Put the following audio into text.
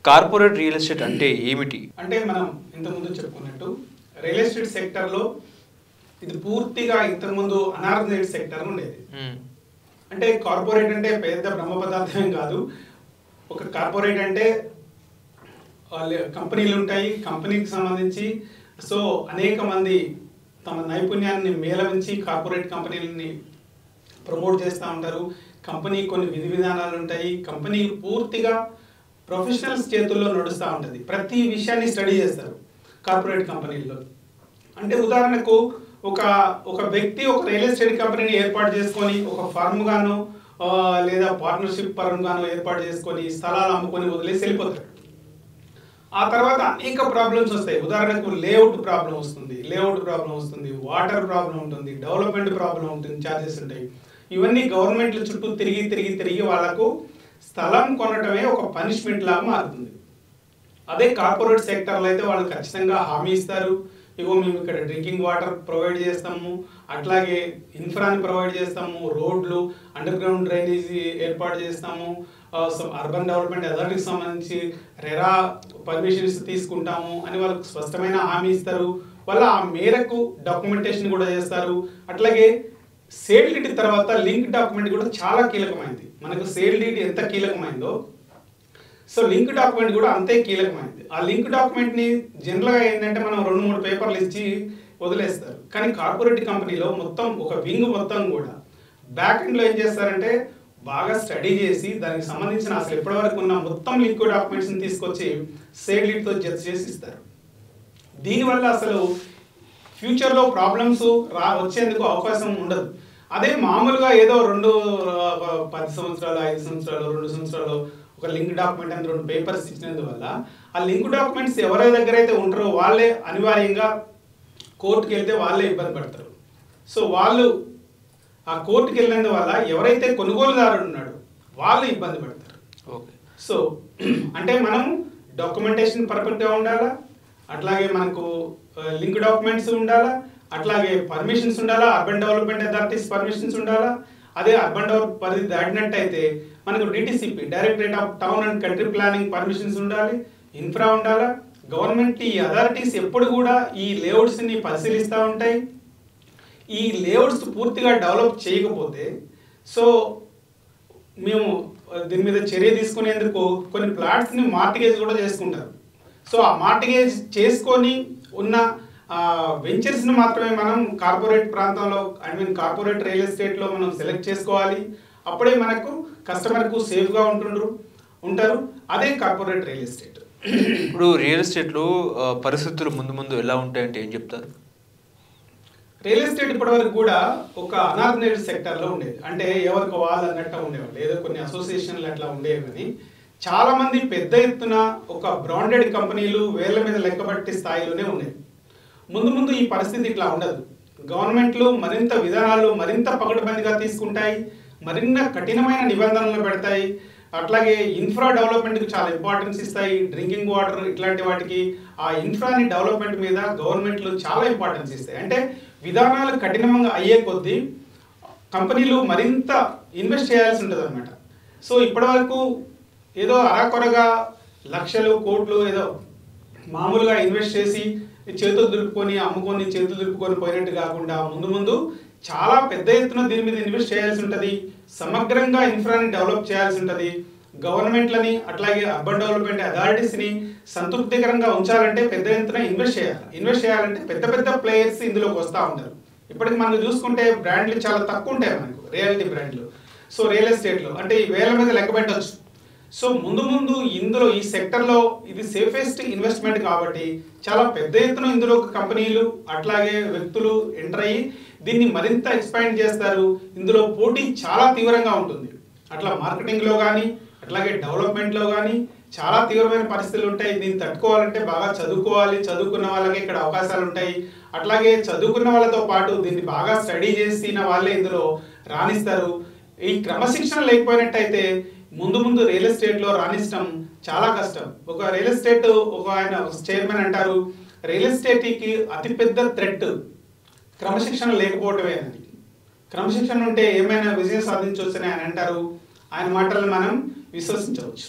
Corporate real estate అంటే ఏమిటి? అంటే మనం ఇంతకుముందు చెప్పుకున్నట్టు రియల్ ఎస్టేట్ సెక్టర్లో ఇది పూర్తిగా ఇంతకుముందు అనార్గనైజ్డ్ సెక్టర్ ఉండేది. అంటే కార్పొరేట్ అంటే పెద్ద బ్రహ్మ పదార్థం కాదు. ఒక కార్పొరేట్ అంటే కంపెనీలు ఉంటాయి, కంపెనీకి సంబంధించి సో అనేక మంది తమ నైపుణ్యాన్ని మేళవించి కార్పొరేట్ కంపెనీలని ప్రమోట్ చేస్తూ ఉంటారు. కంపెనీ కొన్ని విధి విధానాలు ఉంటాయి. కంపెనీ పూర్తిగా ప్రొఫెషనల్స్ చేతుల్లో నడుస్తూ ఉంటుంది. ప్రతి విషయాన్ని స్టడీ చేస్తారు కార్పొరేట్ కంపెనీల్లో. అంటే ఉదాహరణకు ఒక వ్యక్తి ఒక రియల్ ఎస్టేట్ కంపెనీని ఏర్పాటు చేసుకొని ఒక ఫర్మ్ గాను లేదా పార్ట్నర్షిప్ ఫర్మ్ గాను ఏర్పాటు చేసుకొని స్థలాలు అమ్ముకొని వదిలేసి వెళ్ళిపోతాడు. ఆ తర్వాత అనేక ప్రాబ్లమ్స్ వస్తాయి. ఉదాహరణకు లేఅవుట్ ప్రాబ్లం వస్తుంది, వాటర్ ప్రాబ్లం ఉంటుంది, డెవలప్మెంట్ ప్రాబ్లం ఉంటుంది, ఛార్జెస్ ఉంటాయి. ఇవన్నీ గవర్నమెంట్ల చుట్టూ తిరిగి వాళ్ళకు స్థలం కొనటమే ఒక పనిష్మెంట్ లాగా మారుతుంది. అదే కార్పొరేట్ సెక్టర్లో అయితే వాళ్ళు ఖచ్చితంగా హామీ ఇస్తారు. ఇగో మేము ఇక్కడ డ్రింకింగ్ వాటర్ ప్రొవైడ్ చేస్తాము, అట్లాగే ఇన్ఫ్రాని ప్రొవైడ్ చేస్తాము, రోడ్లు, అండర్ గ్రౌండ్ డ్రైనేజీ ఏర్పాటు చేస్తాము, అర్బన్ డెవలప్మెంట్ అథారిటీకి సంబంధించి రెరా పర్మిషన్స్ తీసుకుంటాము అని వాళ్ళకు స్పష్టమైన హామీ ఇస్తారు. వాళ్ళు ఆ మేరకు డాక్యుమెంటేషన్ కూడా చేస్తారు. అట్లాగే సేల్ డీడ్ తర్వాత లింక్ డాక్యుమెంట్ కూడా చాలా కీలకమైంది. మనకు సేల్ డీడ్ ఎంత కీలకమైందో సో లింక్ డాక్యుమెంట్ కూడా అంతే కీలకమైంది. ఆ లింక్ డాక్యుమెంట్ని జనరల్గా ఏంటంటే మనం 2-3 పేపర్లు ఇచ్చి వదిలేస్తారు. కానీ కార్పొరేట్ కంపెనీలో మొత్తం ఒక వింగ్ మొత్తం కూడా బ్యాక్ ఎండ్లో ఏం చేస్తారంటే బాగా స్టడీ చేసి దానికి సంబంధించిన అసలు ఇప్పటివరకు ఉన్న మొత్తం లింక్ డాక్యుమెంట్స్ని తీసుకొచ్చి సేల్ డీడ్తో జత చేసి ఇస్తారు. దీనివల్ల అసలు ఫ్యూచర్లో ప్రాబ్లమ్స్ వచ్చేందుకు అవకాశం ఉండదు. అదే మామూలుగా ఏదో 10 సంవత్సరాలు 5 సంవత్సరాలు 2 సంవత్సరాలు ఒక లింక్ డాక్యుమెంట్ అని 2 పేపర్స్ ఇచ్చినందువల్ల ఆ లింక్ డాక్యుమెంట్స్ ఎవరి దగ్గర అయితే ఉంటారో వాళ్ళే అనివార్యంగా కోర్టుకి వెళ్తే వాళ్ళే ఇబ్బంది పడతారు. సో వాళ్ళు ఆ కోర్టుకి వెళ్ళినందువల్ల ఎవరైతే కొనుగోలుదారుడు ఉన్నాడో వాళ్ళు ఇబ్బంది పడతారు. ఓకే. సో అంటే మనం డాక్యుమెంటేషన్ పర్ఫెక్ట్గా ఉండాలా, అట్లాగే మనకు లింక్ డాక్యుమెంట్స్ ఉండాలా, అట్లాగే పర్మిషన్స్ ఉండాలా, అర్బన్ డెవలప్మెంట్ అథారిటీస్ పర్మిషన్స్ ఉండాలా. అదే అర్బన్ డెవలప్ పరిధి దాటినట్టయితే మనకు DTCP directorate of town and country planning permissions ఉండాలి, ఇన్ఫ్రా ఉండాలా. గవర్నమెంట్ ఈ అథారిటీస్ ఎప్పుడు కూడా ఈ లేఅవుట్స్ని పరిశీలిస్తూ ఉంటాయి. ఈ లేఅవుట్స్ పూర్తిగా డెవలప్ చేయకపోతే సో మేము దీని మీద చర్య తీసుకునేందుకు కొన్ని ప్లాట్స్ని మార్టిగేజ్ కూడా చేసుకుంటారు. సో ఆ మార్టిగేజ్ చేసుకొని ఉన్న వెంచర్స్ని మాత్రమే మనం కార్పొరేట్ ప్రాంతంలో కార్పొరేట్ రియల్ ఎస్టేట్లో మనం సెలెక్ట్ చేసుకోవాలి. అప్పుడే మనకు కస్టమర్కు సేఫ్గా ఉంటారు. అదే కార్పొరేట్ రియల్ ఎస్టేట్. ఇప్పుడు రియల్ ఎస్టేట్లో పరిస్థితులు ముందు ఎలా ఉంటాయంటే ఏం చెప్తారు? రియల్ ఎస్టేట్ ఇప్పటివరకు కూడా ఒక అనార్గనైజ్డ్ సెక్టర్లో ఉండేది. అంటే ఎవరికి వాళ్ళు అన్నట్టు ఉండేవాళ్ళు, ఏదో కొన్ని అసోసియేషన్లు అట్లా ఉండేవి. కానీ చాలామంది పెద్ద ఎత్తున ఒక బ్రాండెడ్ కంపెనీలు వేళ్ల మీద లెక్కబట్టి స్థాయిలోనే ఉండేవి. ముందు ఈ పరిస్థితి ఇట్లా ఉండదు. గవర్నమెంట్లు మరింత విధానాలు మరింత పకడ్బందీగా తీసుకుంటాయి, మరిన్న కఠినమైన నిబంధనలు పెడతాయి. అట్లాగే ఇన్ఫ్రా డెవలప్మెంట్కి చాలా ఇంపార్టెన్స్ ఇస్తాయి. డ్రింకింగ్ వాటర్ ఇట్లాంటి వాటికి ఆ ఇన్ఫ్రాని డెవలప్మెంట్ మీద గవర్నమెంట్లు చాలా ఇంపార్టెన్స్ ఇస్తాయి. అంటే విధానాలు కఠినంగా అయ్యే కొద్దీ కంపెనీలు మరింత ఇన్వెస్ట్ చేయాల్సి ఉంటుంది అనమాట. సో ఇప్పటివరకు ఏదో అరాకొరగా లక్షలు కోట్లు ఏదో మామూలుగా ఇన్వెస్ట్ చేసి చేతులు దులుపుకొని అమ్ముకొని చేతులు దులుపుకొని పోయినట్టు కాకుండా ముందు చాలా పెద్ద ఎత్తున దీని మీద ఇన్వెస్ట్ చేయాల్సి ఉంటుంది. సమగ్రంగా ఇన్ఫ్రాని డెవలప్ చేయాల్సి ఉంటుంది. గవర్నమెంట్లని అట్లాగే అర్బన్ డెవలప్మెంట్ అథారిటీస్ని సంతృప్తికరంగా ఉంచాలంటే పెద్ద ఎత్తున ఇన్వెస్ట్ చేయాలంటే పెద్ద ప్లేయర్స్ ఇందులోకి వస్తూ ఉంటారు. ఇప్పటికి మనం చూసుకుంటే బ్రాండ్లు చాలా తక్కువ ఉంటాయి మనకు, రియాలిటీ బ్రాండ్లు. సో రియల్ ఎస్టేట్లో అంటే ఈ వేల మీద లెక్క పెట్టవచ్చు. సో ముందు ఇందులో ఈ సెక్టర్లో ఇది సేఫెస్ట్ ఇన్వెస్ట్మెంట్ కాబట్టి చాలా పెద్ద ఎత్తున ఇందులో కంపెనీలు అట్లాగే వ్యక్తులు ఎంటర్ అయ్యి దీన్ని మరింత ఎక్స్పాండ్ చేస్తారు. ఇందులో పోటీ చాలా తీవ్రంగా ఉంటుంది. అట్లా మార్కెటింగ్లో కానీ అట్లాగే డెవలప్మెంట్లో కానీ చాలా తీవ్రమైన పరిస్థితులు ఉంటాయి. దీన్ని తట్టుకోవాలంటే బాగా చదువుకోవాలి, చదువుకున్న వాళ్ళకి ఇక్కడ అవకాశాలు ఉంటాయి. అట్లాగే చదువుకున్న వాళ్ళతో పాటు దీన్ని బాగా స్టడీ చేసిన వాళ్ళే ఇందులో రాణిస్తారు. ఈ క్రమశిక్షణ లేకపోయినట్టయితే ముందు రియల్ ఎస్టేట్లో రాణించడం చాలా కష్టం. ఒక రియల్ ఎస్టేట్ ఆయన చైర్మన్ అంటారు, రియల్ ఎస్టేట్కి అతిపెద్ద థ్రెట్ క్రమశిక్షణ లేకపోవటమే అని. క్రమశిక్షణ ఉంటే ఏమైనా విజయం సాధించవచ్చు అని ఆయన అంటారు. ఆయన మాటలను మనం విశ్వసించవచ్చు.